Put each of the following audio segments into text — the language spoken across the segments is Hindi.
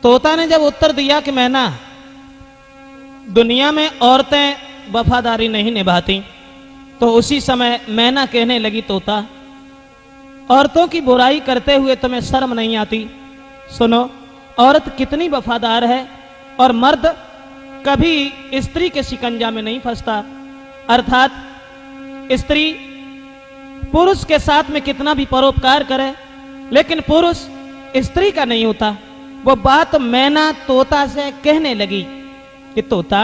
तोता ने जब उत्तर दिया कि मैना, दुनिया में औरतें वफादारी नहीं निभाती, तो उसी समय मैना कहने लगी, तोता औरतों की बुराई करते हुए तुम्हें शर्म नहीं आती? सुनो, औरत कितनी वफादार है और मर्द कभी स्त्री के शिकंजा में नहीं फंसता। अर्थात स्त्री पुरुष के साथ में कितना भी परोपकार करे, लेकिन पुरुष स्त्री का नहीं होता। वो बात मैना तोता से कहने लगी कि तोता,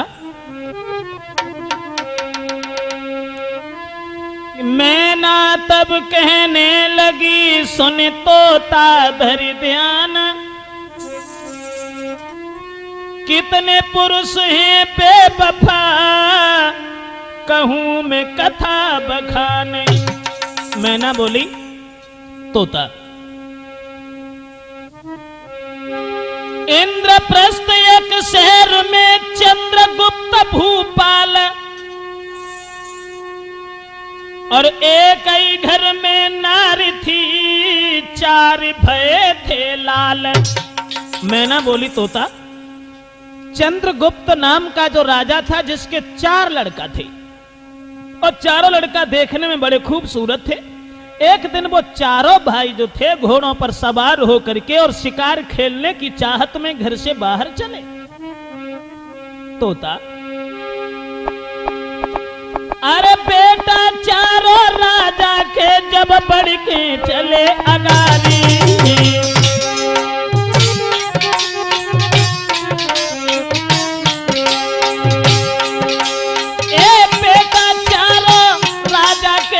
मैना तब कहने लगी, सुन तोता धरि ध्यान, कितने पुरुष हैं बेवफा, कहूं मैं कथा बखान। मैना बोली, तोता इंद्रप्रस्थ एक शहर में चंद्रगुप्त भूपाल, और एक ही घर में नारी थी, चार भय थे लाल। मैना बोली, तोता चंद्रगुप्त नाम का जो राजा था, जिसके 4 लड़का थे, और चारों लड़का देखने में बड़े खूबसूरत थे। एक दिन वो चारों भाई जो थे घोड़ों पर सवार होकर के और शिकार खेलने की चाहत में घर से बाहर चले। तोता, अरे बेटा चारों राजा के जब बढ़ के चले अगारी,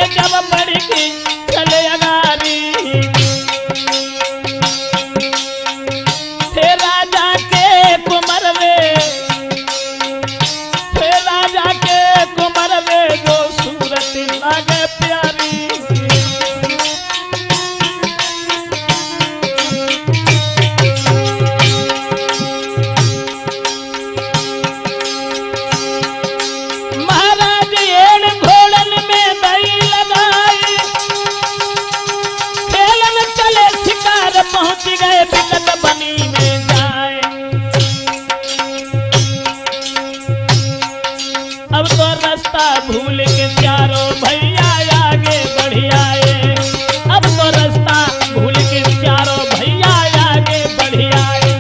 जब बढ़ के चले अगारी, थे राजा के कुंवरवे, थे राजा के कुंवरवे, जो सूरत लागे प्यारी। गए बिकट बनी में जाए, अब तो रास्ता भूल के चारों भैया आगे बढ़ आए, अब तो रास्ता भूल के चारों भैया आगे बढ़ आए।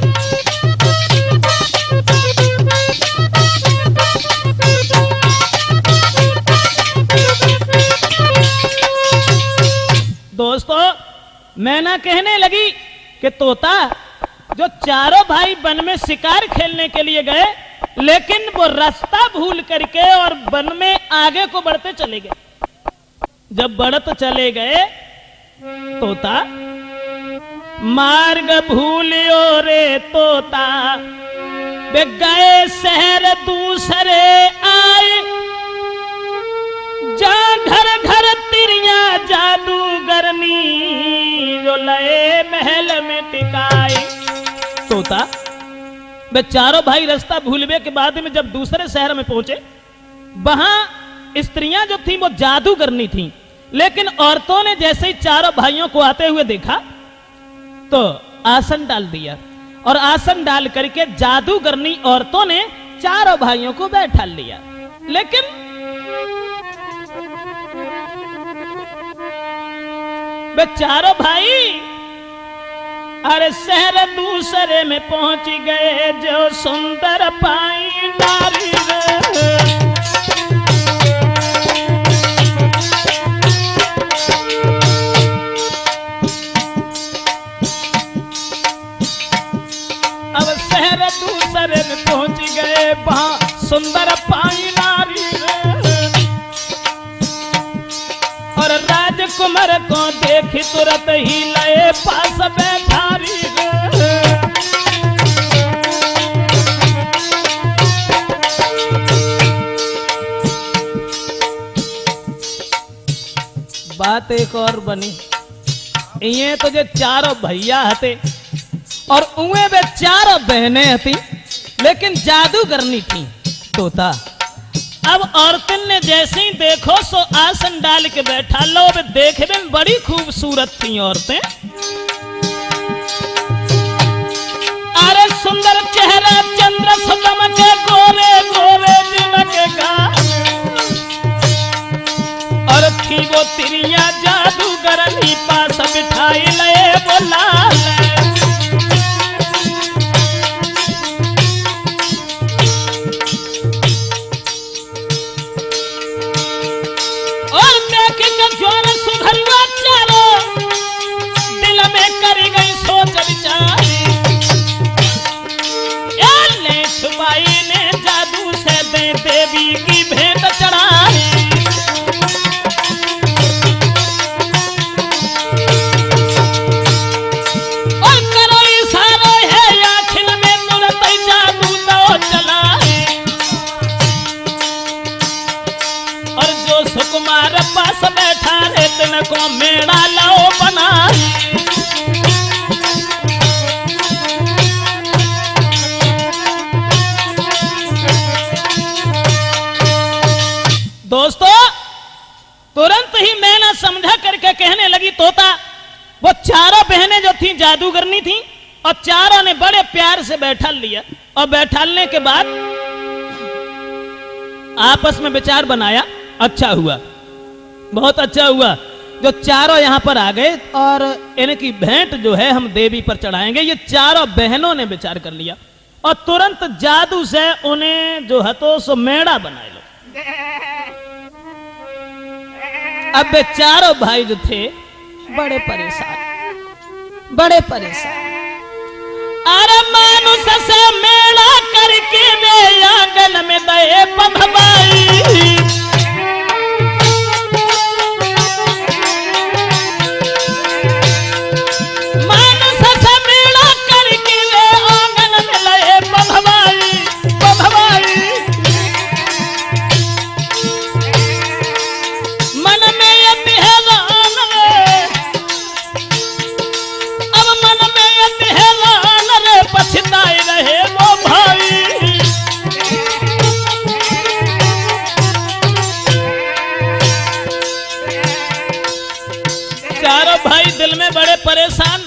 दोस्तों, मैना कहने लगी कि तोता, जो चारों भाई वन में शिकार खेलने के लिए गए, लेकिन वो रास्ता भूल करके और वन में आगे को बढ़ते चले गए। जब बढ़ते चले गए, तोता मार्ग भूलियो रे तोता, वे गए शहर दूसरे आए, जहां घर घर तिरिया जादूगरनी, जो लए महल में टिकाई। तोता, वे चारों भाई रास्ता भूलने के बाद में जब दूसरे शहर में पहुंचे, वहां स्त्रियां जो थी वो जादूगरनी थी, लेकिन औरतों ने जैसे ही चारों भाइयों को आते हुए देखा तो आसन डाल दिया, और आसन डाल करके जादूगरनी औरतों ने चारों भाइयों को बैठा लिया। लेकिन वे चारों भाई अरे शहर दूसरे में पहुंच गए, जो सुंदर पाई नारी रे। अब शहर दूसरे में पहुंच गए, वहां सुंदर पाई नारी रे, और राजकुमार को देखी तुरंत ही लए पास बैठारी रे। बात एक और बनी, ये तो जो चारों भैया हते और उए वे चारों बहनें हती, लेकिन जादूगरनी थी। तोता, अब औरतन ने जैसे ही देखो सो आसन डाल के बैठा लो, वे देखने में बड़ी खूबसूरत थी औरतें। अरे सुन तोता वो चारों बहनें जो थी जादूगरनी थी और चारों ने बड़े प्यार से बैठा लिया और बैठालने के बाद आपस में विचार बनाया। अच्छा हुआ, बहुत अच्छा हुआ जो चारों यहां पर आ गए और इनकी भेंट जो है हम देवी पर चढ़ाएंगे। ये चारों बहनों ने विचार कर लिया और तुरंत जादू से उन्हें जो हतो सो मेढ़ा बनाए लो। अब वे चारों भाई जो थे बड़े परेशान। अरे मानुष से मेला करके वे आंगन में दे पभवाई। मानुष से मेला करके वे आंगन में दे पभवाई। मन में ये तिहरान रे, अब मन में ये तिहरान रे, पछताए रहे वो भाई। चारों भाई दिल में बड़े परेशान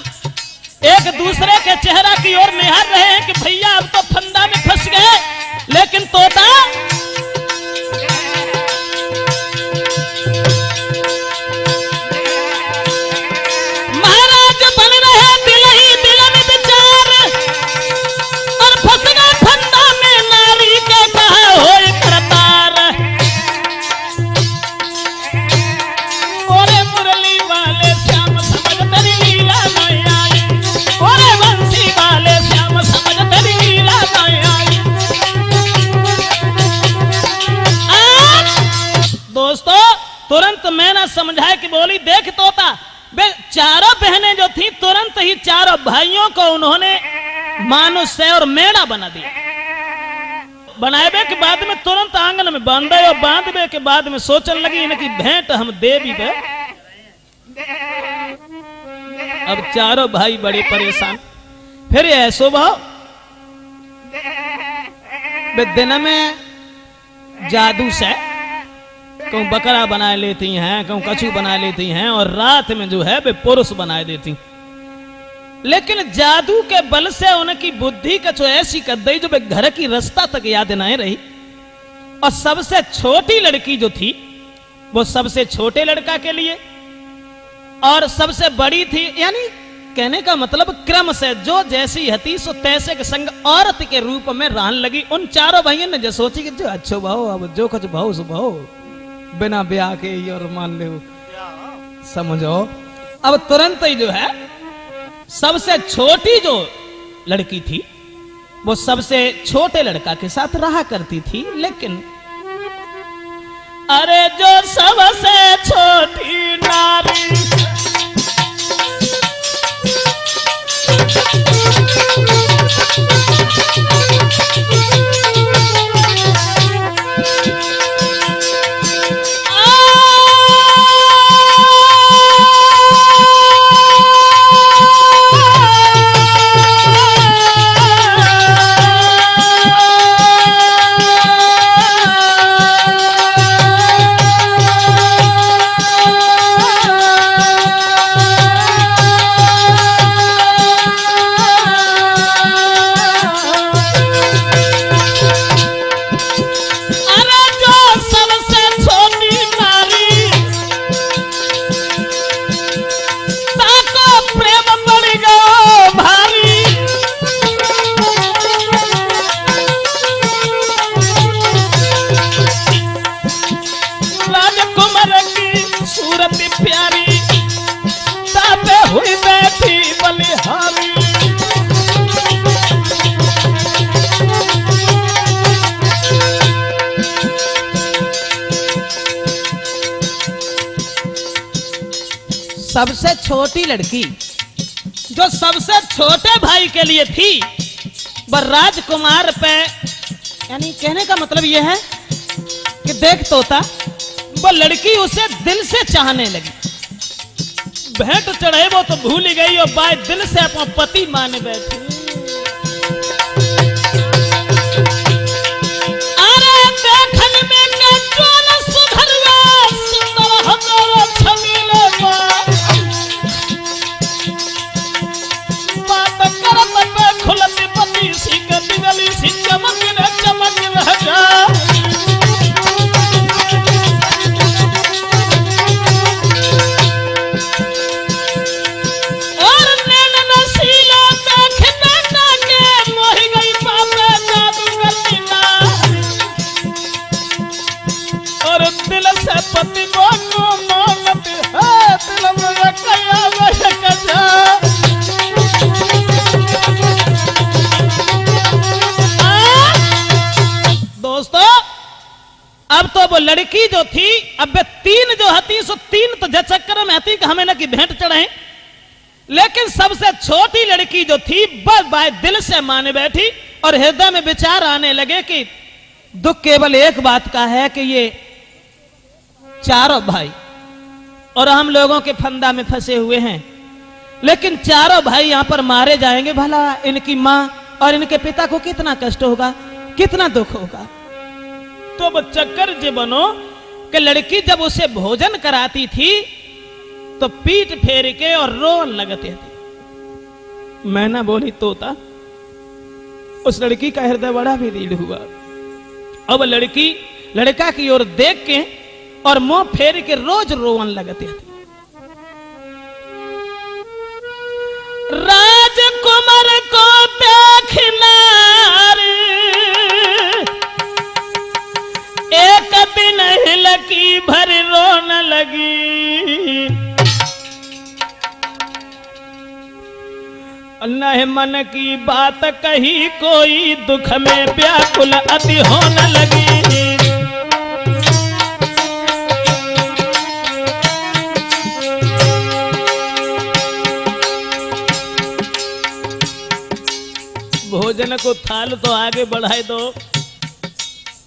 एक दूसरे के चेहरा की ओर निहार रहे हैं कि भैया अब तो फंदा में फंस गए। लेकिन तोता महाराज बन रहे दिल ही दिल में विचार और फंस गए फंदा में नारी के कहा होए करतार। ओरे मुरली वाले श्याम समझ तेरी लीला नहीं आई। ओरे बंसी वाले श्याम समझ तेरी लीला नहीं आई। दोस्तों तुरंत मैंने समझाया कि बोली देख तोता, वे चारों बहनें जो थी तुरंत ही चारों भाइयों को उन्होंने मानुष से और मेढ़ा बना दिया। बनाए के बाद में तुरंत आंगन में बांधे और बांधने के बाद में सोचने लगी इनकी भेंट हम देवी पे। अब चारों भाई बड़े परेशान। फिर यह स्वभाव वे दिन में जादू से कहूं बकरा बना लेती हैं, कहूं कछू बना लेती हैं और रात में जो है वे पुरुष बना देती। लेकिन जादू के बल से उनकी बुद्धि का जो ऐसी कर दी जो वे घर की रास्ता तक याद नहीं रही। और सबसे छोटी लड़की जो थी वो सबसे छोटे लड़का के लिए और सबसे बड़ी थी, यानी कहने का मतलब क्रम से जो जैसी हती सो तैसे के संग औरत के रूप में रहने लगी। उन चारों भाइयों ने जो सोची कि जो अच्छो भाव अब जो कुछ भाव सो भाव बिना ब्याह के ही और मान ले समझो। अब तुरंत ही जो है सबसे छोटी जो लड़की थी वो सबसे छोटे लड़का के साथ रहा करती थी। लेकिन अरे जो सबसे छोटी नारी सबसे छोटी लड़की जो सबसे छोटे भाई के लिए थी वह राजकुमार पे, यानी कहने का मतलब यह है कि देख तोता वो लड़की उसे दिल से चाहने लगी। भेंट चढ़े वो तो भूल ही गई और बाय दिल से अपना पति माने बैठी। अरे देखन में के जोन सुधरवा सुंदर हमारा छमीले लड़की जो थी अब तीन जो हती सो तीन तो चक्कर में हती कि हमें न कि भेंट चढ़े, लेकिन सबसे छोटी लड़की जो थी बस दिल से माने बैठी और हृदय में विचार आने लगे कि दुख केवल एक बात का है कि ये चारों भाई और हम लोगों के फंदा में फंसे हुए हैं, लेकिन चारों भाई यहां पर मारे जाएंगे, भला इनकी मां और इनके पिता को कितना कष्ट होगा, कितना दुख होगा। तो वो चक्कर जे बनो कि लड़की जब उसे भोजन कराती थी तो पीठ फेर के और रोन लगते थे। मैना बोली तोता, उस लड़की का हृदय बड़ा भी दृढ़ हुआ। अब लड़की लड़का की ओर देख के और मुंह फेर के रोज रोवन लगते थे। राजकुमार को देखना एक दिन हिलकी भर रोन लगी, न मन की बात कही कोई दुख में व्याकुल अति होने लगी। भोजन को थाल तो आगे बढ़ाए दो,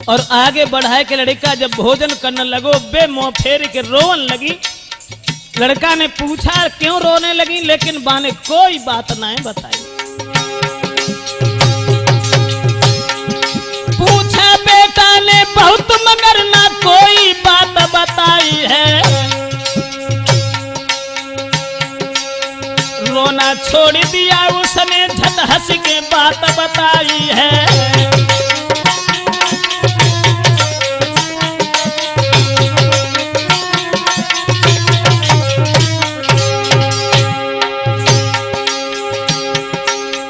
और आगे बढ़ाए के लड़का जब भोजन करने लगो बे मुंह फेर के रोवन लगी। लड़का ने पूछा क्यों रोने लगी, लेकिन बा ने कोई बात नहीं बताई। पूछा बेटा ने बहुत मगर ना कोई बात बताई है, रोना छोड़ दिया उसने झट हंस के बात बताई है।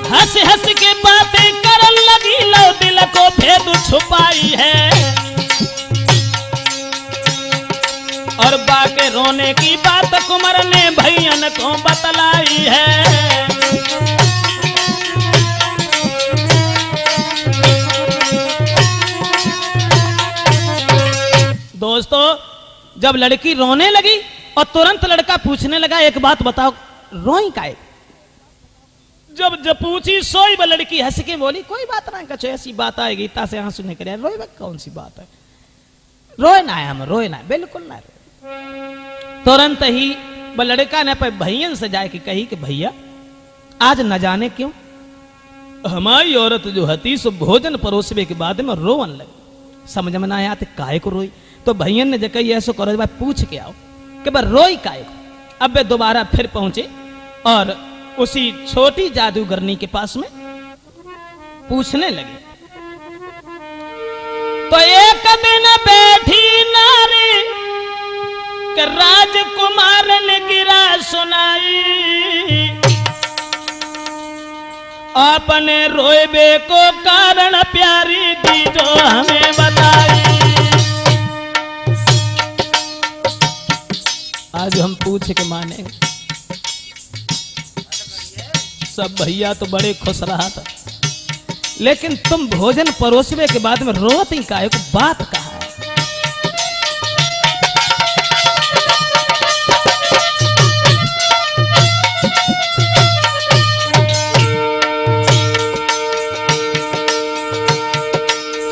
हंस हंस के बातें करन लगी, लो दिल को भेद छुपाई है, और बाके रोने की बात कुंवर ने भैयन को बतलाई है। दोस्तों, जब लड़की रोने लगी और तुरंत लड़का पूछने लगा एक बात बताओ, रोई काहे? जब पूछी सोई वो लड़की हंस के बोली कोई बात ना, कछो ऐसी बात आएगी ता से आंसू नहीं करे, रोए कौन सी बात है, रोए ना है, हम रोए ना, बिल्कुल ना रोए। तुरंत ही वो लड़का ने पे भैयन से जाके कही कि भैया आज न जाने क्यों हमारी औरत जो हती सो भोजन परोसवे के बाद में रोवन लगी, समझ में ना आया तो काहे को रोई। तो भैयन ने जकई ऐसो करो भाई पूछ के आओ कि भाई रोई काहे को। अब वे दोबारा फिर पहुंचे और उसी छोटी जादूगरनी के पास में पूछने लगे। तो एक दिन बैठी नारी कि राजकुमार ने गिरा सुनाई, अपने रोएबे को कारण प्यारी दी जो हमें बताई। आज हम पूछ के माने सब भैया तो बड़े खुश रहा था, लेकिन तुम भोजन परोसवे के बाद में रोत ही काहे को, बात कहा है?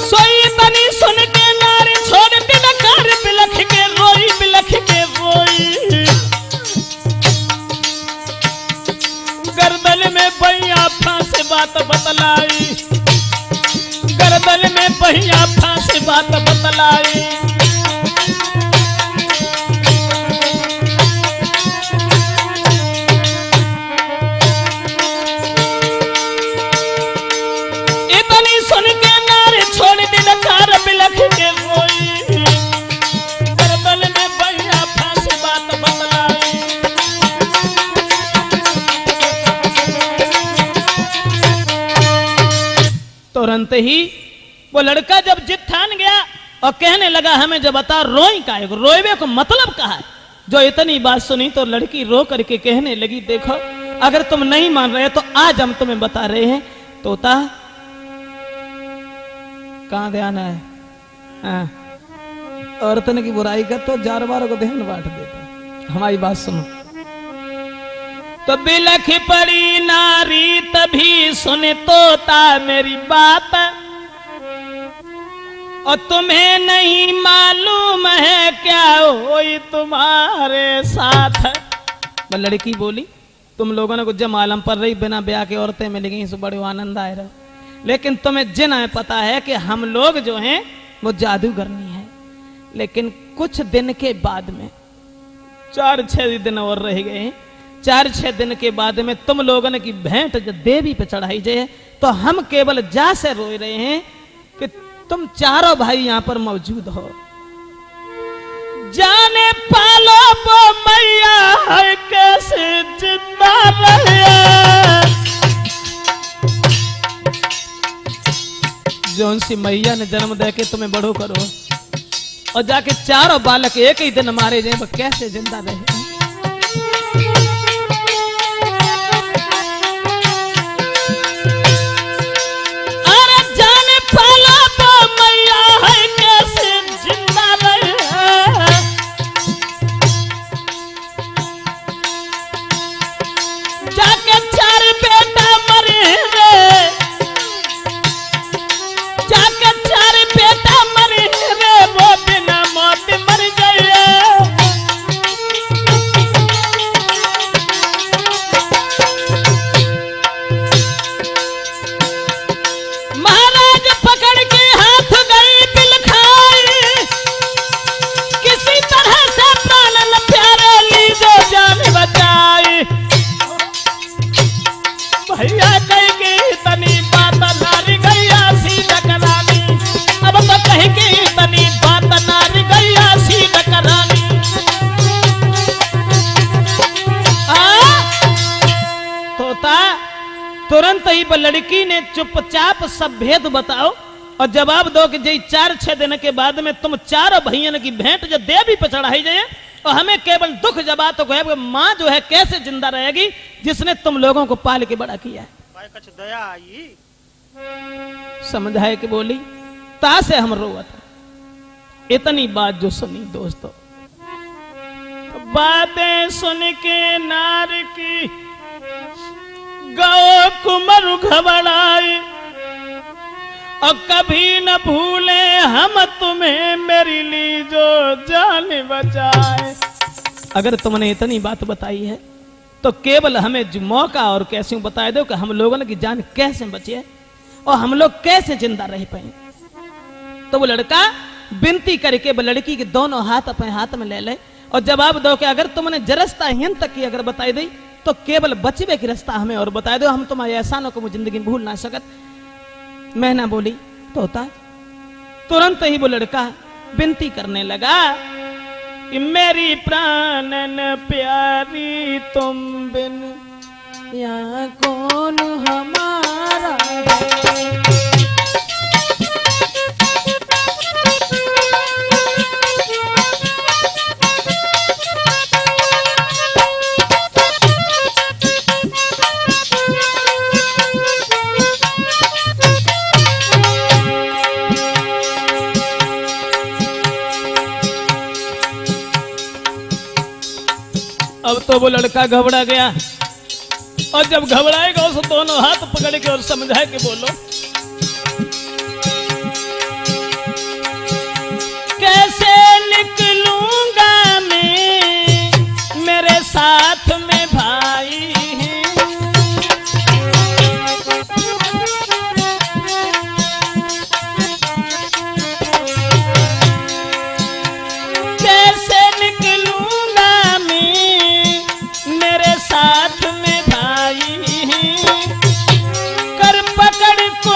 सोई तनी सुन के नारी छोड़ दिन कर बिलख के रोई, बिलख के रोई। गर्दन में पहिया फांस बात बतलाई, गर्दन में पहिया फांस बात बतलाई। इतनी सुन के नारे छोड़ दिन कार बिलख के रोई, गर्दन में पहिया फांस बात बतलाई। तुरंत ही वो लड़का जब जिद ठान गया और कहने लगा हमें जब बता रोई काहे को, रोएबे को मतलब कहा है। जो इतनी बात सुनी तो लड़की रो करके कहने लगी देखो अगर तुम नहीं मान रहे तो आज हम तुम्हें बता रहे हैं। तोता कहां ध्यान है? औरतन की बुराई कर तो जानवरों को ध्यान बांट देता। हमारी बात सुनो। तो बिलख पड़ी नारी तभी सुने तोता मेरी बात, और तुम्हें नहीं मालूम है क्या होई तुम्हारे साथ। लड़की बोली तुम लोगों ने कुछ जब मालूम पड़ रही बिना ब्याह के औरतें मिल गई सो बड़े आनंद आए रहे, लेकिन तुम्हें जिन है पता है कि हम लोग जो हैं वो जादूगरनी है। लेकिन कुछ दिन के बाद में 4-6 दिन और रह गए, 4-6 दिन के बाद में तुम लोगों की भेंट जो देवी पे चढ़ाई जाए, तो हम केवल जा से रोए रहे हैं कि तुम चारों भाई यहां पर मौजूद हो। जाने पालो वो मैया है कैसे जिंदा रहे, जोन सी मैया ने जन्म दे के तुम्हें बड़ो करो और जाके चारों बालक एक ही दिन मारे जाए, वो कैसे जिंदा रहे। तुरंत ही लड़की ने चुपचाप सब भेद बताओ और जवाब दो कि जी 4-6 दिन के बाद में तुम चारों भैयन की भेंट जो देवी पे चढ़ाई जाए, और हमें केवल दुख जवाब तो है माँ जो है कैसे जिंदा रहेगी जिसने तुम लोगों को पाल के बड़ा किया है। कुछ दया आई समझाए कि बोली ता से हम रोवत। इतनी बात जो सुनी दोस्तों, बातें सुन के नार की गौ कुमरु घबराए, और कभी न भूले हम तुम्हें मेरी ली जो जान बचाए। अगर तुमने इतनी बात बताई है तो केवल हमें जो मौका और कैसे बता दो कि हम लोगों की जान कैसे बचे और हम लोग कैसे जिंदा रह पाए। तो वो लड़का विनती करके वो लड़की के दोनों हाथ अपने हाथ में ले ले और जवाब दो कि अगर तुमने जरस्ता हिन तक की अगर बताई दी तो केवल बचवे की रास्ता हमें और बता दो, हम तुम्हारे एहसानों को जिंदगी में भूल ना सकत। मैं ना बोली तोता। तुरंत ही वो लड़का विनती करने लगा कि मेरी प्राणन प्यारी तुम बिन यहाँ कौन हमारा है। अब तो वो लड़का घबरा गया और जब घबराएगा उस दोनों हाथ पकड़ के और समझाए कि बोलो कैसे निकलूंगा मैं मेरे साथ में भाई हैं। कैसे निकलूंगा साथ में भाई हैं। कर पकड़ को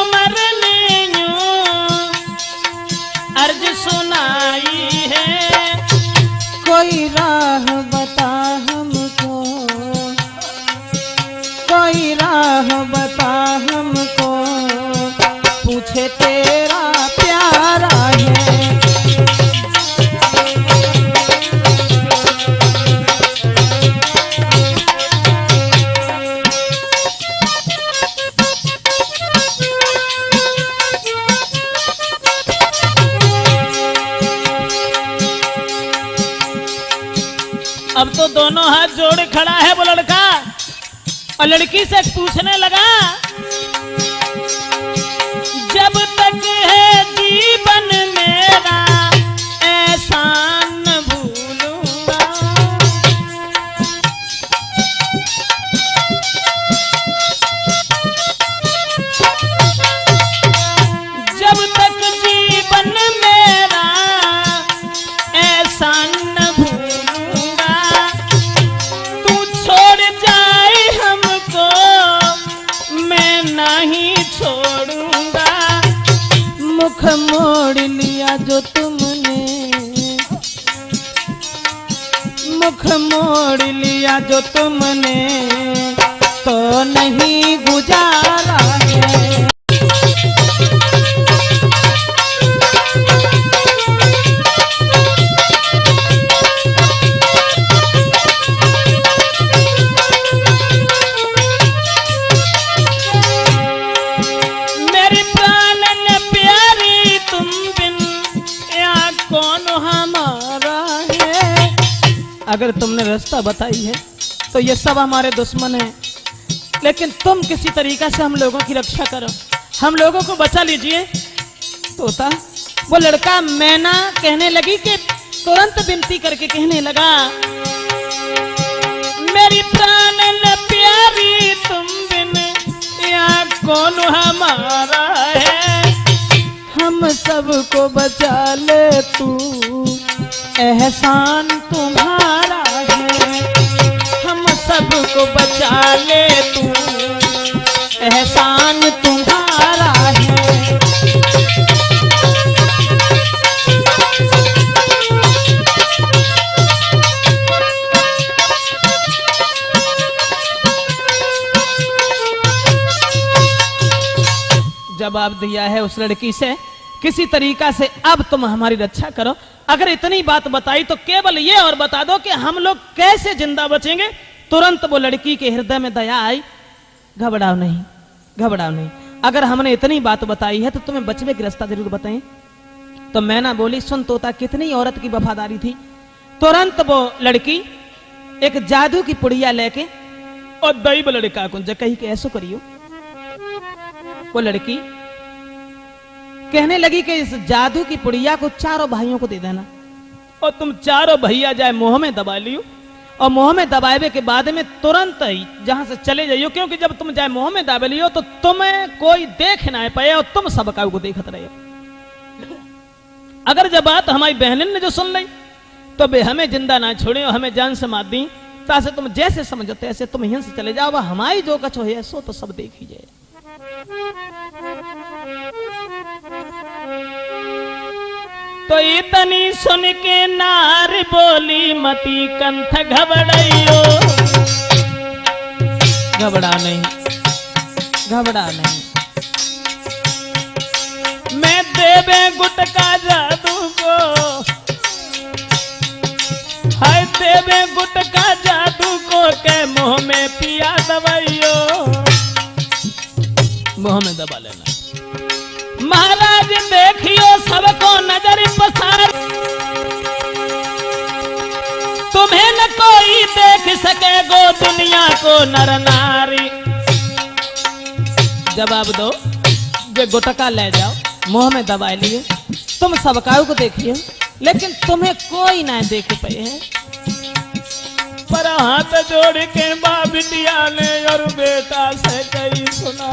तो दोनों हाथ जोड़े खड़ा है वो लड़का और लड़की से पूछने लगा, जब तक है जीवन मेरा ऐसा न भूलूंगा। जब तक जीवन मेरा ऐसा न भूलूंगा, तू छोड़ जाए हमको मैं नहीं छोड़ूंगा। मुख मोड़ लिया जो तुमने, मुख मोड़ लिया जो तुमने, तो नहीं गुजारा है। मेरी प्राणन प्यारी तुम बिन यहाँ कौन हमारा है। अगर तुमने रास्ता बताई है तो ये सब हमारे दुश्मन हैं, लेकिन तुम किसी तरीका से हम लोगों की रक्षा करो, हम लोगों को बचा लीजिए। तोता वो लड़का मैना कहने लगी कि तुरंत विनती करके कहने लगा, मेरी प्राणन प्यारी तुम बिन यहाँ कौन हमारा है। हम सबको बचा ले तू एहसान तुम्हारा है। हम सबको बचा ले तू एहसान तुम्हारा है। जवाब दिया है उस लड़की से, किसी तरीका से अब तुम हमारी रक्षा करो। अगर इतनी बात बताई तो केवल ये और बता दो कि हम लोग कैसे जिंदा बचेंगे। तुरंत वो लड़की के हृदय में दया आई, घबराओ नहीं, घबराओ नहीं, अगर हमने इतनी बात बताई है तो तुम्हें बचने की रास्ता जरूर बताएं। तो मैना बोली, सुन तोता, कितनी औरत की वफादारी थी। तुरंत वो लड़की एक जादू की पुड़िया लेके और दैव लड़का को कही के ऐसो करियो। वो लड़की कहने लगी कि इस जादू की पुड़िया को चारों भाइयों को दे देना और तुम चारों भैया जाए मुंह में दबा लियो और मुंह में दबाए के बाद में तुरंत ही जहां से चले जाइयो, क्योंकि जब तुम जाए मुंह में दबा लियो तो तुम्हें कोई देख ना पाए और तुम सबका को देखत रहे। अगर जब बात हमारी बहन ने जो सुन ली तो बे हमें जिंदा ना छोड़े और हमें जान से मार दी। तासे तुम जैसे समझते ऐसे तुम यहां से चले जाओ, हमारी जो कछो है सो तो सब देख ही जाए। तो इतनी सुन के नार बोली, मती कंठ घबराइयो। घबरा नहीं, घबरा नहीं, मैं देवे गुटका जादू को, हाय देवे गुटका जादू को के मुंह में पिया दवाइयो। मुंह में दबा लेना। महाराज देखियो सबको नजर पसार, तुम्हें न कोई देख सकेगो दुनिया को नर नारी। जवाब दो, जो गुटका ले जाओ मुंह में दबा लिए, तुम सबका को देखियो लेकिन तुम्हें कोई ना देख पाए है। पर हाथ जोड़ के माँ बिटिया ने और बेटा से कही सुना,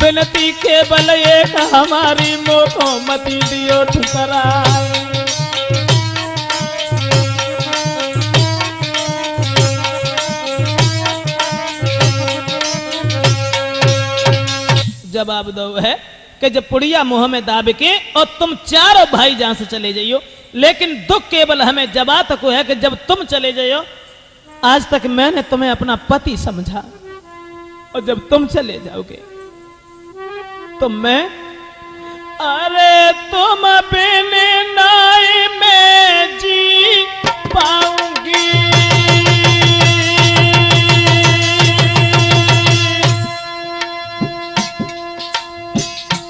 बिनती केवल एक हमारी मोको मती दियो ठुकरा। जवाब दो है कि जब पुड़िया मुंह में दाब के और तुम चारों भाई जहां से चले जाइयो, लेकिन दुख केवल हमें जबा तक है कि जब तुम चले जाइयो, आज तक मैंने तुम्हें अपना पति समझा और जब तुम चले जाओगे तो मैं, अरे तुम बिन नाई में जी पाऊंगी।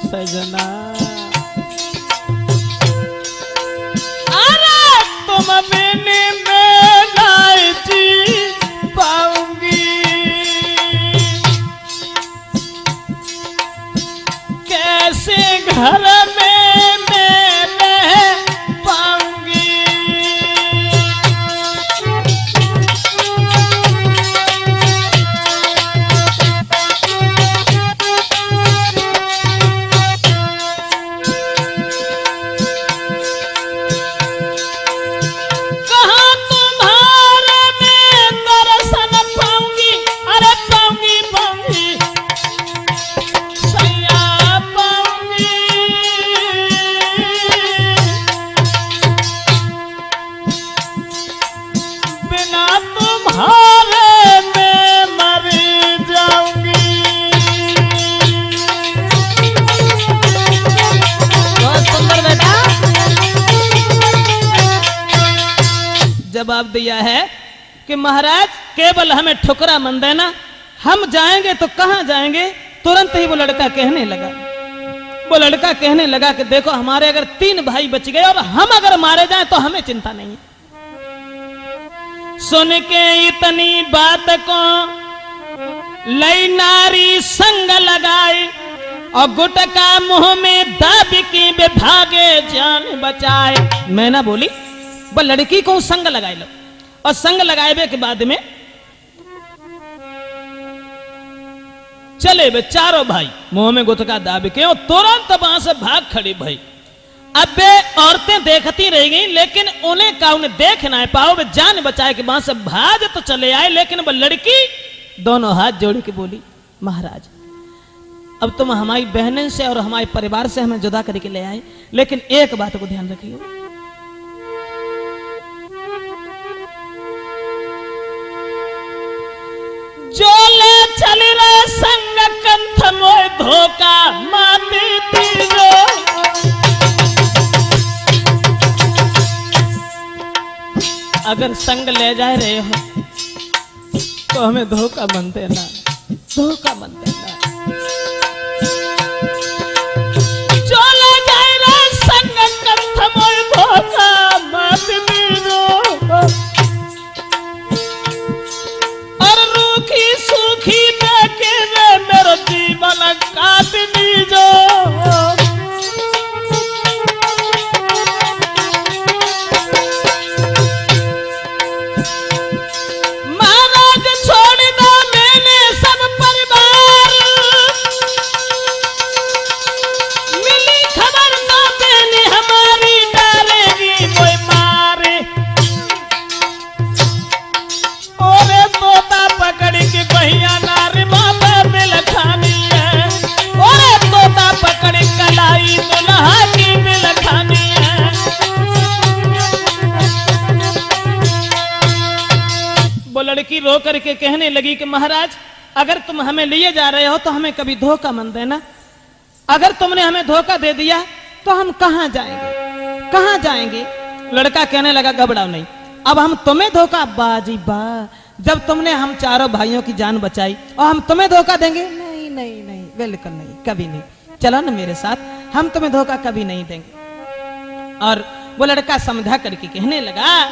सजना, अरे तुम घर में मैं रह पाऊंगी। कहाँ तुम्हारे में दर्शन पाऊंगी, अरे पाऊंगी पाऊंगी सैया पाऊंगी। बिना तुम्हारे मैं मर जाऊंगी। बहुत सुंदर बेटा जवाब दिया है कि महाराज केवल हमें ठुकरा मन देना, हम जाएंगे तो कहां जाएंगे। तुरंत ही वो लड़का कहने लगा कि देखो हमारे अगर 3 भाई बच गए और हम अगर मारे जाएं तो हमें चिंता नहीं है। सुन के इतनी बात को लई नारी संग लगाए और गुटका मुंह में दाब के भागे जान बचाए। मैना बोली वो लड़की को संग लगाए लो, और संग लगाए के बाद में चले वे चारों भाई मुंह में गुटका दाब के और तुरंत वहां से भाग खड़ी भाई। अब वे औरतें देखती रह गई, लेकिन उन्हें देख ना पाओ, वे जान बचाए के वहां से भाग तो चले आए। लेकिन वो लड़की दोनों हाथ जोड़ के बोली, महाराज अब तुम हमारी बहनों से और हमारे परिवार से हमें जुदा करके ले आए, लेकिन एक बात को ध्यान रखिए, जो ले चल रहे संग कंठ मोय धोखा माती तीजो। अगर संग ले जा रहे हो तो हमें धोखा मन देना, धोखा मन देना। जो ले जा रहे संग कंठ मोय धोखा माती तीजो। सूखी देखे रे मेरा जीवन काट दीजो। महाराज छोड़ दो मैंने सब परिवार, मिली खबर ना मैंने हमारी डालेगी कोई मारे। ओरे तोता पकड़ के बहिया नारी माता दिल खानी है, ओरे तोता पकड़ कलाई दुल्हा की दिल खानी है। वो लड़की रो करके कहने लगी कि महाराज अगर तुम हमें लिए जा रहे हो तो हमें कभी धोखा मत देना। अगर तुमने हमें धोखा दे दिया तो हम कहां जाएंगे, कहां जाएंगे। लड़का कहने लगा घबराओ नहीं, अब हम तुम्हें धोखा बाजी बा, जब तुमने हम चारों भाइयों की जान बचाई और हम तुम्हें धोखा देंगे? नहीं नहीं नहीं, बिल्कुल नहीं, कभी नहीं। चलो ना मेरे साथ, हम तुम्हें धोखा कभी नहीं देंगे। और वो लड़का समझा करके कहने लगा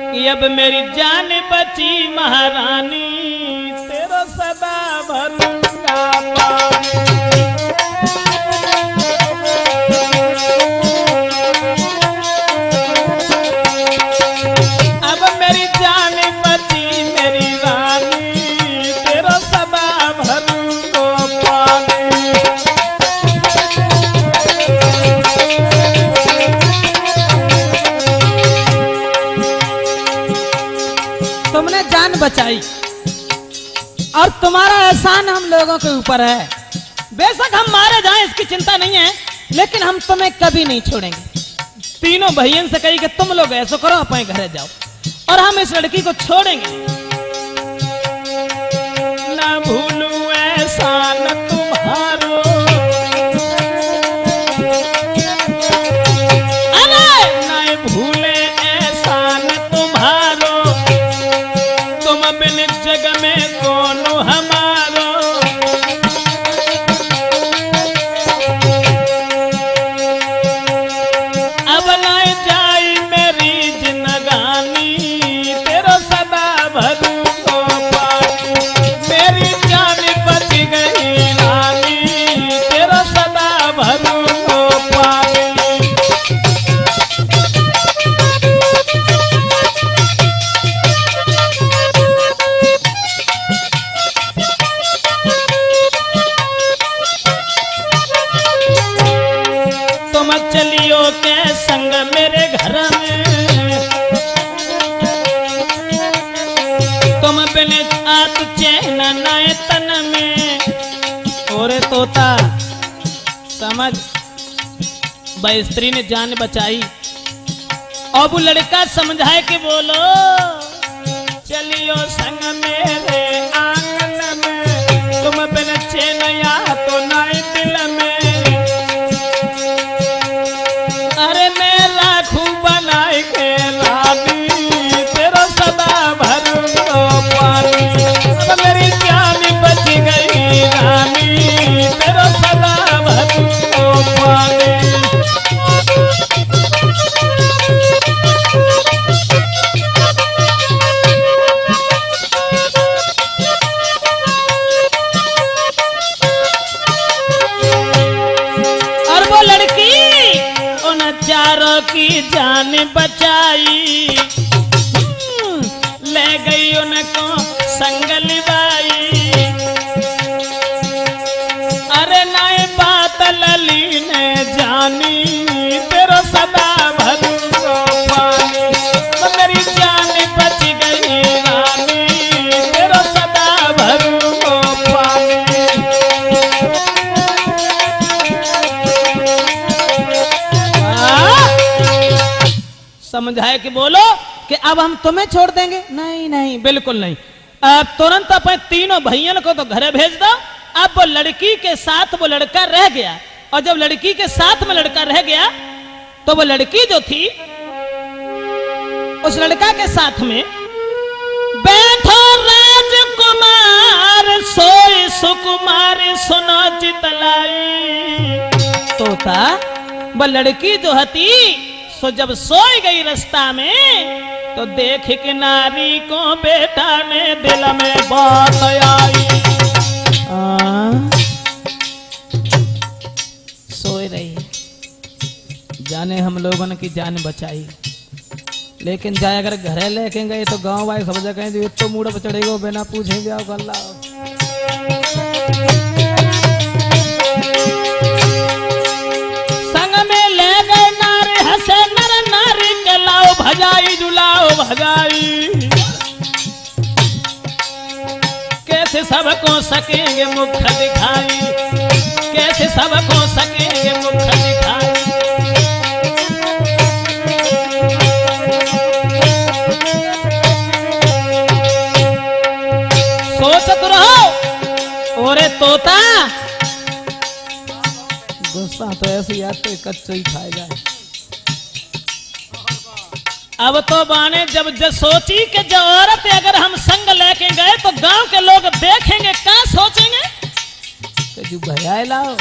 कि अब मेरी जान बची महारानी, तेरा सदा भरूंगा पानी। तुमने जान बचाई और तुम्हारा एहसान हम लोगों के ऊपर है। बेशक हम मारे जाएं इसकी चिंता नहीं है, लेकिन हम तुम्हें कभी नहीं छोड़ेंगे। तीनों भाइयों से कही कि तुम लोग ऐसा करो, अपने घर जाओ और हम इस लड़की को छोड़ेंगे। ना भूलूं एहसान तुम्हारो, अरे ना भूले एहसान तुम्हारो, तुम बिन जग में कौन हमारो। अब ना जाई मेरी जिंदगानी, तेरा सदा भरूं को पानी। मेरी जान बच गई रानी, आत चैन नए तन में। ओरे तोता समझ, भाई स्त्री ने जान बचाई। अब वो लड़का समझाए कि बोलो चलियो संग मेरे आंगन में, तुम बिन चैन या तो नए दिल में। अरे मैं राखू बनाए के रानी, तेरा सदा भरूंगा पानी। तो मेरी जान बच गई रानी, तेरा सदा भरूंगा पानी। चारों की जान बचाई, ले गई उनको संग लिबाई। अरे नाई बात लली ने जानी, तेरा सदा भरूंगा पानी। तो मेरी जान बच गई रानी, तेरा सदा भरूंगा पानी। समझाए कि बोलो कि अब हम तुम्हें छोड़ देंगे। नहीं नहीं बिल्कुल नहीं, अब तुरंत अपन तीनों भैया को तो घरे भेज दो। अब वो लड़की के साथ वो लड़का रह गया, और जब लड़की के साथ में लड़का रह गया तो वो लड़की जो थी उस लड़का के साथ में बैठो राजकुमार सोई सुकुमार सुनो चितलाई। तोता वो लड़की जो हती सो जब सोई गई रास्ता में, तो देख के नारी को बेटा ने दिल में बात आई। सोई रही, जाने हम लोगों की जान बचाई, लेकिन जाए अगर घरे लेके गए तो गांव वाले सब जगह जो तो मूड पर चढ़ेगा बिना पूछे जाओ गल्ला। भजाई जुलाओ भजाई, कैसे सबको सकेंगे मुख दिखाई, कैसे सबको सकेंगे मुख दिखाई। सोचत रहो। ओरे तोता गुस्सा तो ऐसी आते कच्चे ही खाए जाए। अब तो बाने जब सोची कि जो औरत अगर हम संग लेके गए तो गांव के लोग देखेंगे, क्या सोचेंगे? तो जो भैया लाओ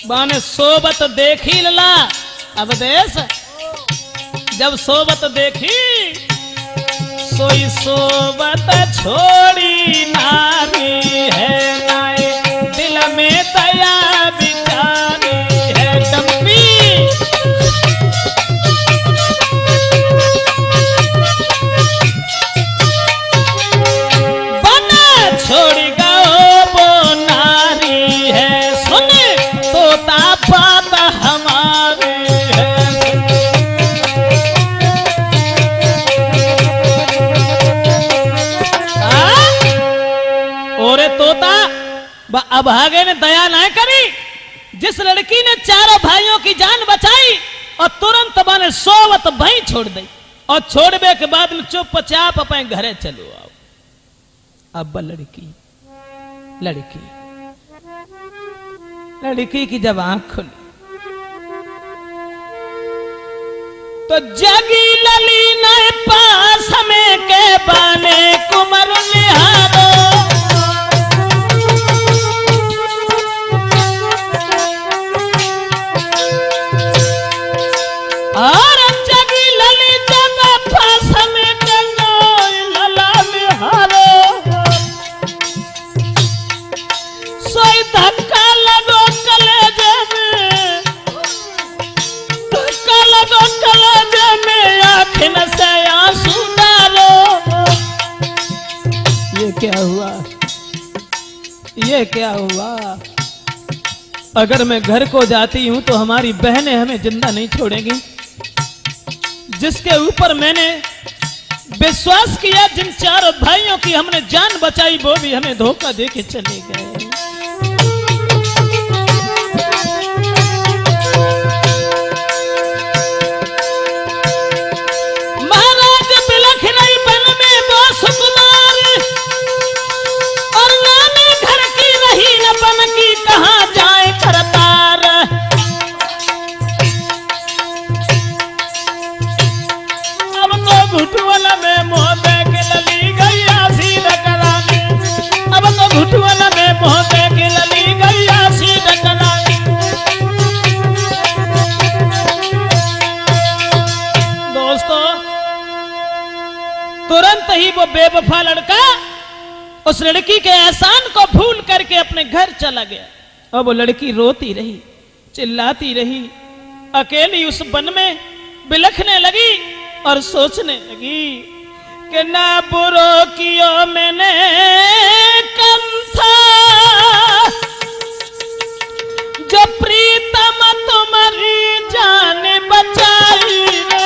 बाने सोबत देखी ला। अब देश जब सोबत देखी, सोई सोबत छोड़ी नारी है नाए, दिल में दया बिचारी है डम्पी। अभागे ने दया ना करी, जिस लड़की ने चारों भाइयों की जान बचाई और तुरंत माने सोवत भाई छोड़ दी, और छोड़ने के बाद में चुपचाप अपने घरे चलो आओ। अब लड़की लड़की लड़की की जब आंख खुली तो जगी लली न पास में के बाने कुमर निहारो। और जगी लली जब पास में के लला निहारो, सोई धक्का लगो कलेजे में, धक्का लगो कलेजे में, आँखिन से आंसू डालो। ये क्या हुआ, ये क्या हुआ? अगर मैं घर को जाती हूं तो हमारी बहनें हमें जिंदा नहीं छोड़ेंगी। जिसके ऊपर मैंने विश्वास किया जिन चारों भाइयों की हमने जान बचाई वो भी हमें धोखा दे के चले गए। महाराज बिलख रही बन में वो सुकुमार, और नानी घर की नहीं न बन की कहां जाए करतार। अब तो घुटवला में मोह देख लली गैया सीधा कराने, अब तो घुटवला में मोह देख लली गैया सीधा कराने। दोस्तों तुरंत ही वो बेवफा लड़का उस लड़की के एहसान को भूल करके अपने घर चला गया। और वो लड़की रोती रही, चिल्लाती रही, अकेली उस वन में बिलखने लगी और सोचने लगी कि ना बुरो कियो मैंने कम था, जो प्रीतम तुम्हारी जान बचाई रे।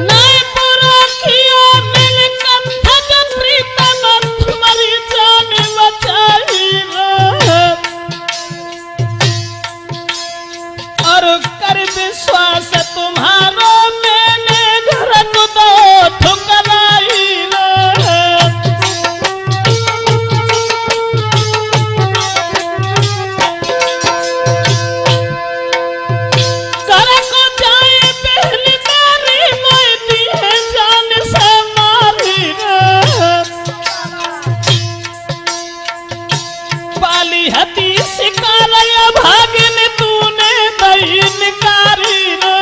ना बुरो कियो मैंने कम था, जो प्रीतम तुम्हारी जान बचाई रे। और कर विश्वास तुम्हारो मैंने घर को दो ठुकराई रे। घर को जाए पहली मेरी मोती है जान से मारी रे। पाली हती शिकार भागिन तूने दही निकारी रे।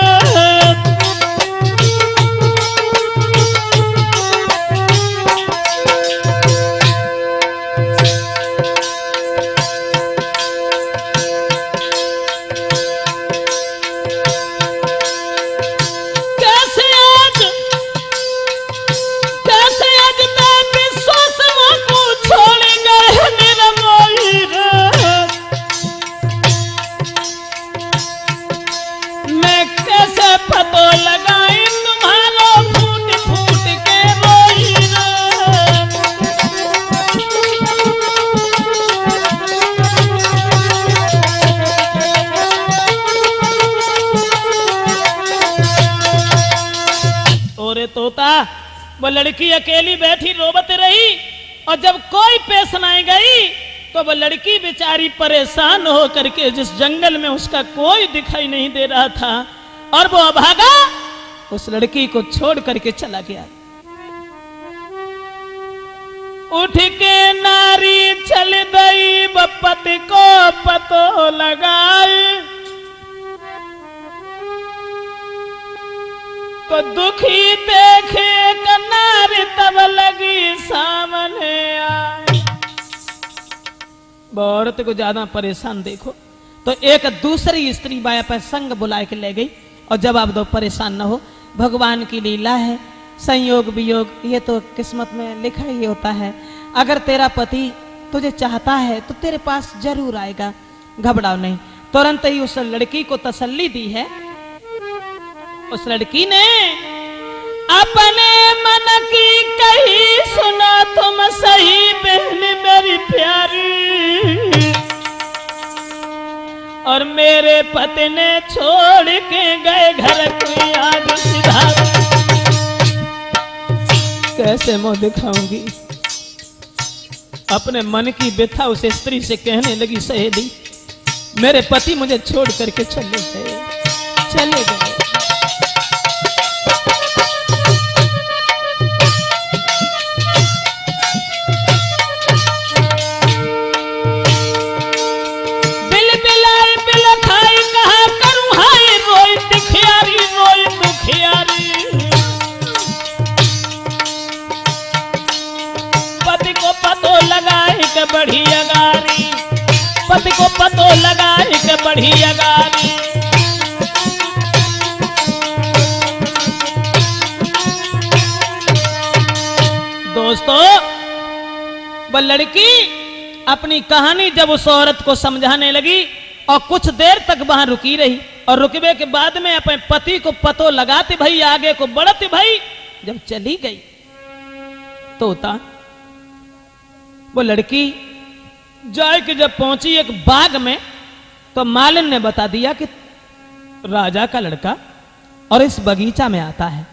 कैसे आज मैं विश्वास को छोड़ गए मेरा मोही रे। मैं कैसे पतो लगाई तुम्हारो फूट फूट के रोई रे। ओरे तोता, वो लड़की अकेली बैठी रोबत रही, और जब कोई पेश न गई तो वो लड़की बेचारी परेशान हो करके, जिस जंगल में उसका कोई दिखाई नहीं दे रहा था, और वो अभागा उस लड़की को छोड़ करके चला गया। उठ के नारी चल गई पति को पतो लगाई, तो दुखी देखे नारी तब लगी सामने आए। औरत को ज्यादा परेशान देखो तो एक दूसरी स्त्री बाया पर संग बुलाए के ले गई। और जब आप दो परेशान न हो, भगवान की लीला है, संयोग वियोग ये तो किस्मत में लिखा ही होता है। अगर तेरा पति तुझे चाहता है तो तेरे पास जरूर आएगा, घबराओ नहीं। तुरंत ही उस लड़की को तसल्ली दी है। उस लड़की ने अपने मन की कही, सुना तुम सही बहन मेरी प्यारी, और मेरे पति ने छोड़ के गए घर को आज सीधा। कैसे मुंह दिखाऊंगी? अपने मन की व्यथा उस स्त्री से कहने लगी, सहेली मेरे पति मुझे छोड़ करके चले गए। बढ़िया गारी, पति को पतो लगाए के बढ़िया गारी। दोस्तों, वह लड़की अपनी कहानी जब उस औरत को समझाने लगी और कुछ देर तक वहां रुकी रही और रुकवे के बाद में अपने पति को पतो लगाते भाई आगे को बढ़ते भाई जब चली गई तोता वो लड़की जाए कि जब पहुंची एक बाग में तो मालिन ने बता दिया कि राजा का लड़का और इस बगीचा में आता है।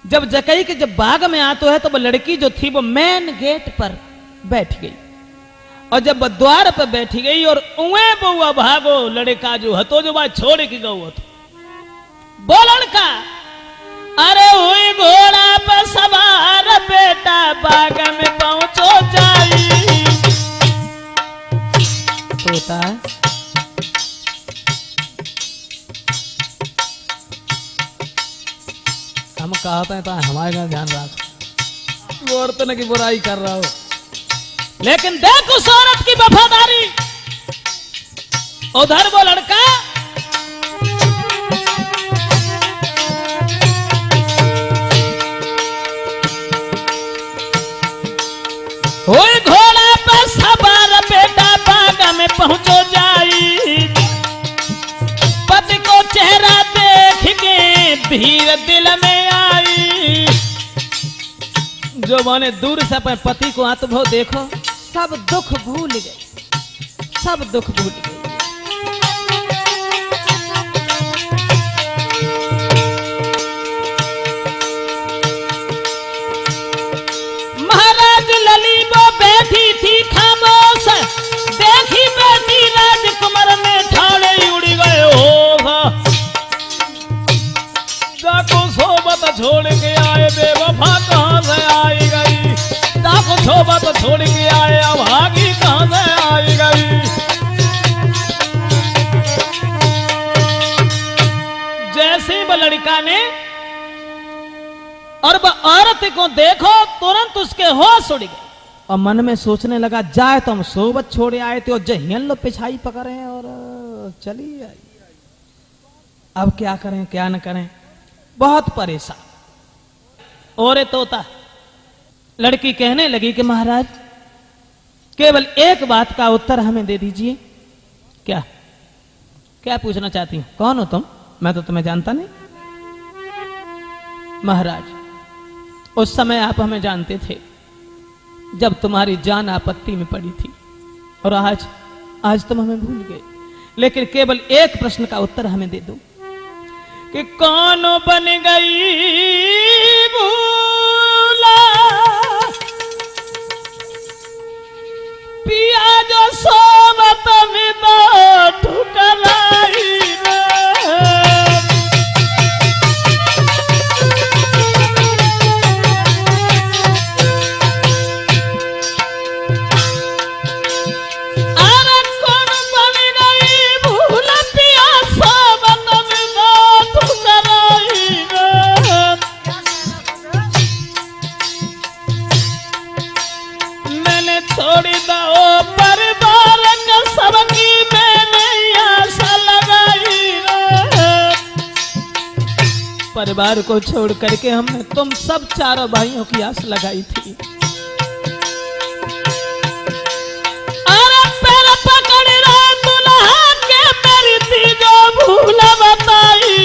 जब जकई के जब बाग में आता है तो वो लड़की जो थी वो मेन गेट पर बैठ गई और जब द्वार पर बैठी गई और उए बउआ भागो लड़का जो हतो जो बात छोड़ के गौ हतो बोलन का अरे हुई घोड़ा पर सवार बेटा बाग में पहुंचो जाई तोता हम कहा था हमारे घर ध्यान रख औरतों की बुराई कर रहा हो लेकिन देख उस औरत की वफादारी। उधर वो लड़का हुई घोड़ा पर सवार बेटा बाग में पहुंचो जाई पति को चेहरा देख के धीर दिल में आई। जो मैंने दूर से अपने पति को आत्मभव देखो सब दुख भूल गए सब दुख भूल गए। महाराज ललीबो बैठी थी खामोश देखी बेटी राजकुमार में ठाड़े उड़ी गए हो जाको सोबत छोड़ के आए बेवफा कहां से आई गई जाको सोबत छोड़ के आए अभागी कहां से आई गई। जैसे वह लड़का ने और वह औरत को देखो तुरंत उसके होश उड़ गए और मन में सोचने लगा जाए तो हम सोबत छोड़े आए थे और जहियन लो पिछाई पकड़े और चली आई अब क्या करें क्या न करें बहुत परेशान। और तोता लड़की कहने लगी कि महाराज केवल एक बात का उत्तर हमें दे दीजिए। क्या क्या पूछना चाहती हूं कौन हो तुम मैं तो तुम्हें जानता नहीं। महाराज उस समय आप हमें जानते थे जब तुम्हारी जान आपत्ति में पड़ी थी और आज तुम हमें भूल गए लेकिन केवल एक प्रश्न का उत्तर हमें दे दो कि कौन बन गई भूला पिया जो सोबत में दो ठुकराई परिवार को छोड़ करके हमने तुम सब चारों भाइयों की आस लगाई थी। अरे पैर पकड़ रहा दुल्हा के मेरी थी जो भूल बताई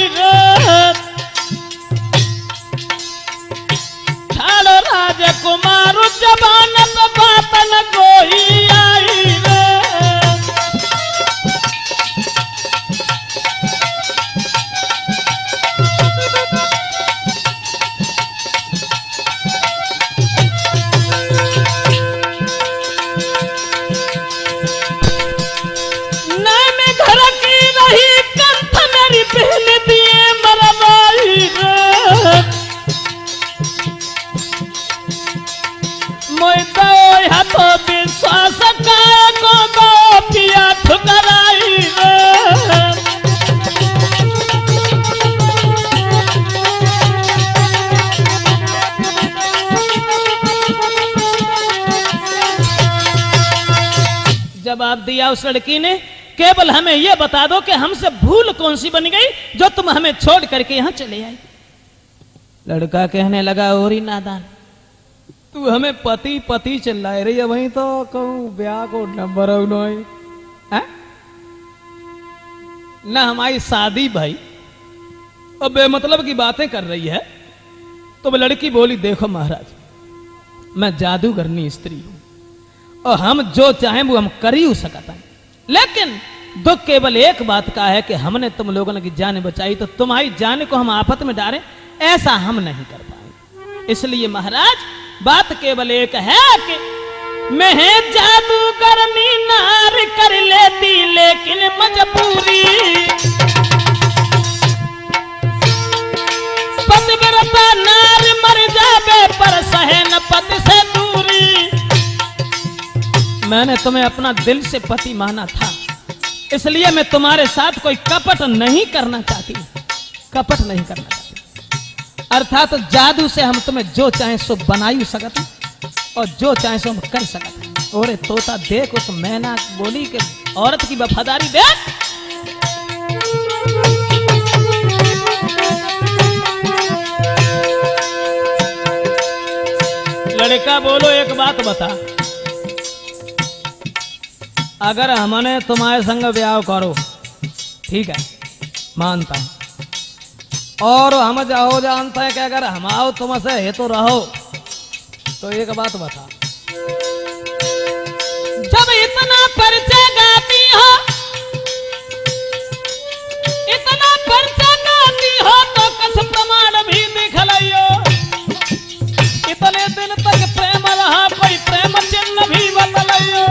ठालो राजकुमार जबानत बात न कोई आई विश्वास को पिया ठुकराई जवाब दिया उस लड़की ने केवल हमें यह बता दो कि हमसे भूल कौन सी बन गई जो तुम हमें छोड़ करके यहां चले आई। लड़का कहने लगा ओरी नादान तू हमें पति पति चिल्लाए रही है, वहीं तो कहूँ ब्याह को नंबर है ना हमारी शादी भाई, और बेमतलब की बातें कर रही है। तो वो लड़की बोली, देखो महाराज, मैं जादूगरनी स्त्री हूं और हम जो चाहें वो हम कर ही सकता है, लेकिन दुख केवल एक बात का है कि हमने तुम लोगों की जान बचाई, तो तुम्हारी जान को हम आफत में डालें ऐसा हम नहीं कर पाए। इसलिए महाराज बात केवल एक है कि मैं जादूगरनी नार कर लेती, लेकिन मजबूरी पतिव्रता नार मर जावे पर सहे न पति से दूरी। मैंने तुम्हें अपना दिल से पति माना था, इसलिए मैं तुम्हारे साथ कोई कपट नहीं करना चाहती, कपट नहीं करना चाहती। अर्थात तो जादू से हम तुम्हें जो चाहें सो बनाई सकते और जो चाहें सो हम कर सकते। और तोता देख उस मैना बोली कि औरत की वफादारी देख। लड़का बोलो, एक बात बता, अगर हमने तुम्हारे संग ब्याह करो, ठीक है, मानता हूं, और हम जाओ जानते हैं कि अगर हम आओ तुमसे है तो रहो, तो एक बात बता, जब इतना परिचय गाती हो, इतना परिचय गाती हो, तो कुछ प्रमाण भी दिख लियो। इतने दिन तक प्रेम रहा, कोई प्रेम चिन्ह भी बतलाइयो।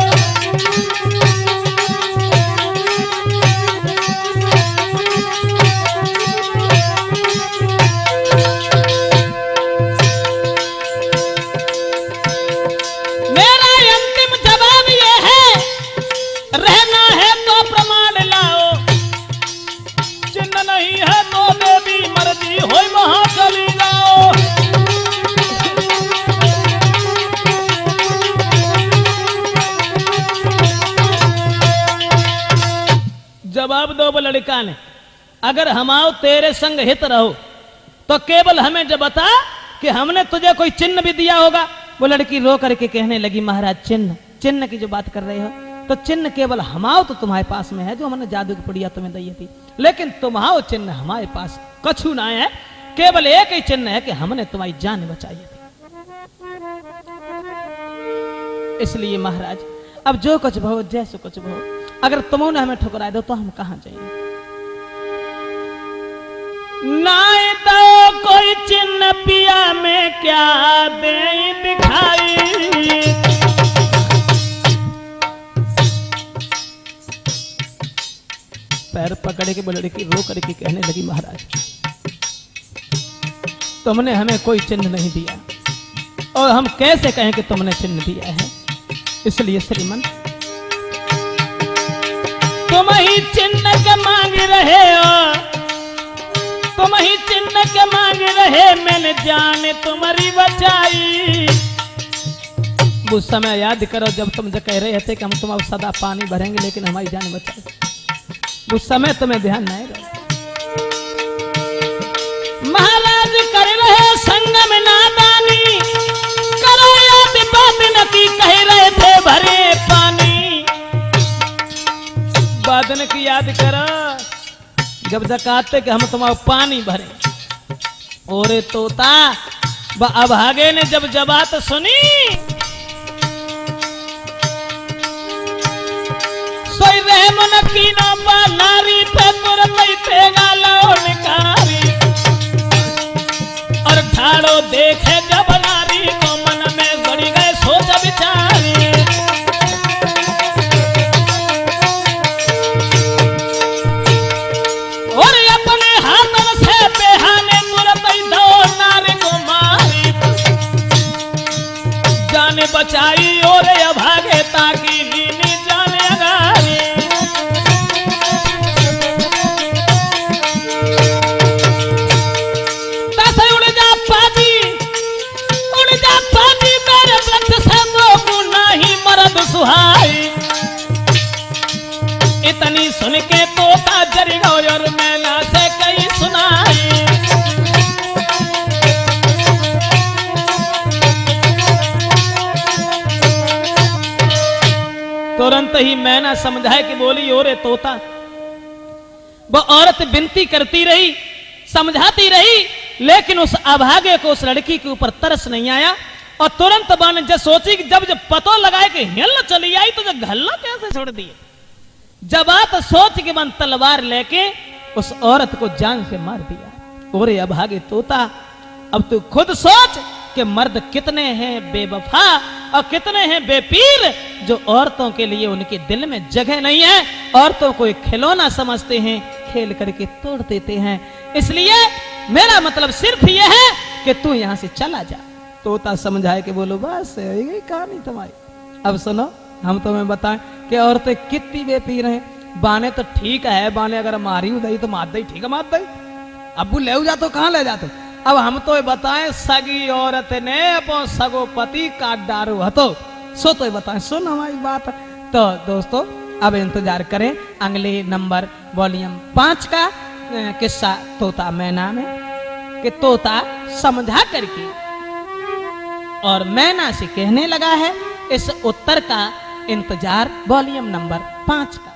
जवाब दो वो लड़का ने, अगर हम आओ तेरे संग हित रहो तो केवल हमें जब बता कि हमने तुझे कोई चिन्ह भी दिया होगा। वो लड़की रो करके कहने लगी, महाराज चिन्ह, चिन्ह की जो बात कर रहे हो, तो चिन्ह केवल हम आओ तो तुम्हारे पास में है, जो हमने जादू की पुड़िया तुम्हें दी थी, लेकिन तुम्हारा चिन्ह हमारे पास कछु ना है। केवल एक ही चिन्ह है कि हमने तुम्हारी जान बचाई थी। इसलिए महाराज अब जो कुछ भो जैसे कुछ भो, अगर तुमने हमें ठुकरा दो तो हम कहां जाएंगे। नाय तो कोई चिन्ह पिया में क्या दे दिखाई, पैर पकड़े के बलड़े की रो करके कहने लगी, महाराज तुमने हमें कोई चिन्ह नहीं दिया और हम कैसे कहें कि तुमने चिन्ह दिया है। इसलिए श्रीमन तुम ही चिन्ह के मांग रहे हो, तुम ही चिन्ह के मांग रहे, मैंने जान तुम्हारी बचाई। वो समय याद करो जब तुम जो कह रहे थे कि हम तुम अब सदा पानी भरेंगे लेकिन हमारी जान बचाई, उस समय तुम्हें ध्यान नहीं रहा। महाराज कर रहे संगम नादानी, करो याद बात न की कह रहे थे भरे पानी। बादन की याद करो जब जकाते कि हम तुम्हारा पानी भरे। ओरे तोता अभागे ने जब बात सुनी, सोई रहे मन की ना नारी पे तुरंत गालो निकारी, और ठाड़ो देखे जब नारी को मन में गड़ी गए सोच विचारी। और अपने हाथों से बेहाने तुरंत दो नारी को मारी, जाने बचाई और अभागे ताकि लीनी जाने अगारी। सुहाई इतनी सुन के तोता जरी गई और मैना से कई सुनाई। तुरंत ही मैना समझाए कि बोली ओरे तोता। वो औरत विनती करती रही, समझाती रही, लेकिन उस अभागे को, उस लड़की के ऊपर तरस नहीं आया। और तुरंत बाने जब सोची कि जब पतो लगाए कि हिल चली आई तो जब घल्ला कैसे छोड़ दिए। जब बात सोच के मन तलवार लेके उस औरत को जान से मार दिया। ओरे अभागे तोता, अब तू खुद सोच कि मर्द कितने हैं बेवफा और कितने हैं बेपीर, जो औरतों के लिए उनके दिल में जगह नहीं है, औरतों को एक खिलौना समझते हैं, खेल करके तोड़ देते हैं। इसलिए मेरा मतलब सिर्फ यह है कि तू यहां से चला जा। तोता समझाए कि बोलो बस यही कहानी तुम्हारी। अब सुनो, हम तुम्हें बताएं कि औरतें कितनी बेपीर हैं। बाने तो ठीक है, बाने अगर मारी उदई तो मार दई, ठीक है मार दई, अबू ले जा तो कहां ले जाते। अब हम तो बताएं सगी औरत ने अपो सगो पति काट डारो हतो, सो तो बताएं, सुन हमारी बात। तो दोस्तों अब इंतजार करें अगले नंबर वॉल्यूम 5 का किस्सा तोता मैना में, कि तोता समझा करके और मैना से कहने लगा है। इस उत्तर का इंतजार वॉल्यूम नंबर 5 का।